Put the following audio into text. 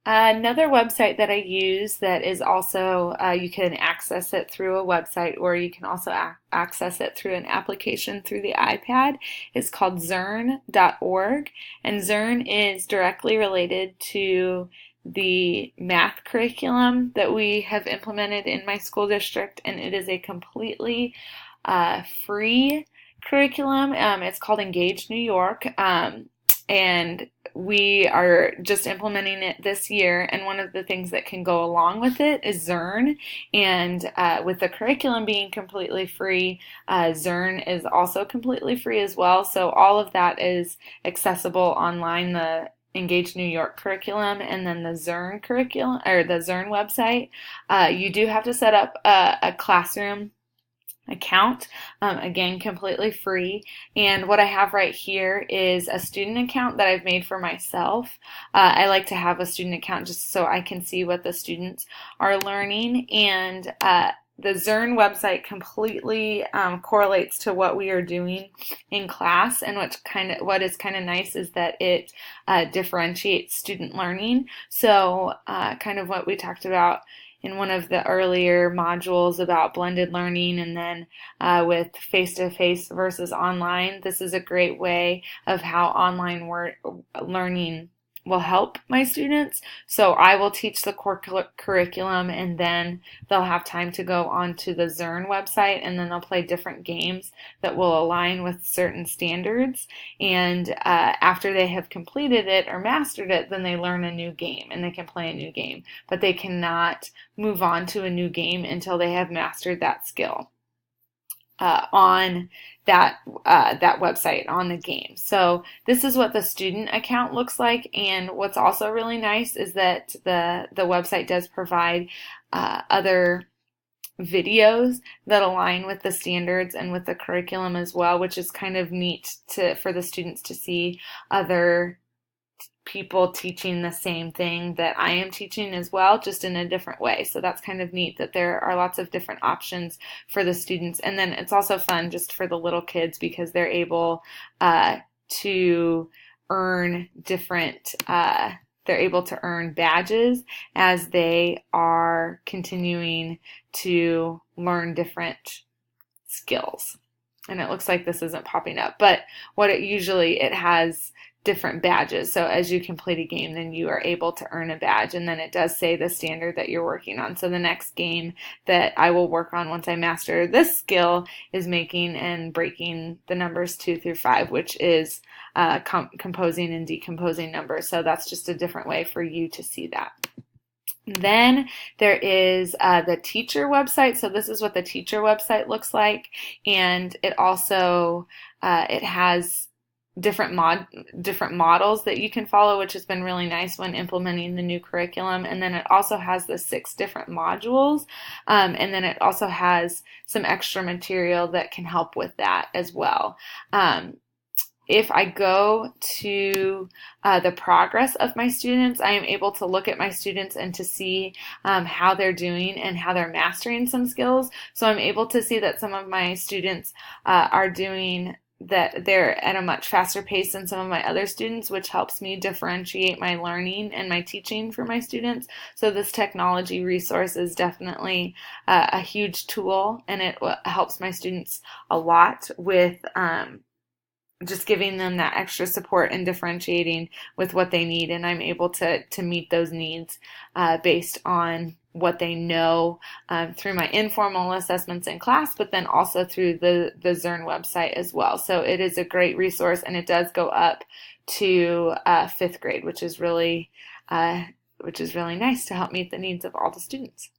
Another website that I use that is also, you can access it through a website or you can also access it through an application through the iPad, is called Zearn.org. And Zearn is directly related to the math curriculum that we have implemented in my school district, and it is a completely free curriculum. It's called Engage New York. And we are just implementing it this year. And one of the things that can go along with it is Zearn. And with the curriculum being completely free, Zearn is also completely free as well. So all of that is accessible online. The Engage New York curriculum and then the Zearn curriculum or the Zearn website. You do have to set up a classroom account, again, completely free. And what I have right here is a student account that I've made for myself. I like to have a student account just so I can see what the students are learning. And the Zearn website completely correlates to what we are doing in class, and what is kind of nice is that it differentiates student learning. So kind of what we talked about in one of the earlier modules about blended learning, and then with face-to-face versus online, this is a great way of how online learning will help my students. So I will teach the core curriculum, and then they'll have time to go onto the Zearn website, and then they'll play different games that will align with certain standards. And after they have completed it or mastered it, then they learn a new game and they can play a new game. But they cannot move on to a new game until they have mastered that skill on that website, on the game. So this is what the student account looks like. And what's also really nice is that the website does provide other videos that align with the standards and with the curriculum as well, which is kind of neat for the students to see other people teaching the same thing that I am teaching as well, just in a different way. So that's kind of neat that there are lots of different options for the students. And then it's also fun just for the little kids because they're able to earn different they're able to earn badges as they are continuing to learn different skills. And it looks like this isn't popping up, but it has different badges. So as you complete a game, then you are able to earn a badge, and then it does say the standard that you're working on. So the next game that I will work on once I master this skill is making and breaking the numbers 2 through 5, which is composing and decomposing numbers. So that's just a different way for you to see that. Then there is the teacher website. So this is what the teacher website looks like, and it also it has different models that you can follow, which has been really nice when implementing the new curriculum. And then it also has the 6 different modules, and then it also has some extra material that can help with that as well. If I go to the progress of my students, I am able to look at my students and to see how they're doing and how they're mastering some skills. So I'm able to see that some of my students are doing that they're at a much faster pace than some of my other students, which helps me differentiate my learning and my teaching for my students. So this technology resource is definitely a huge tool, and it helps my students a lot with just giving them that extra support and differentiating with what they need. And I'm able to meet those needs based on what they know through my informal assessments in class, but then also through the Zearn website as well. So it is a great resource, and it does go up to 5th grade, which is really nice to help meet the needs of all the students.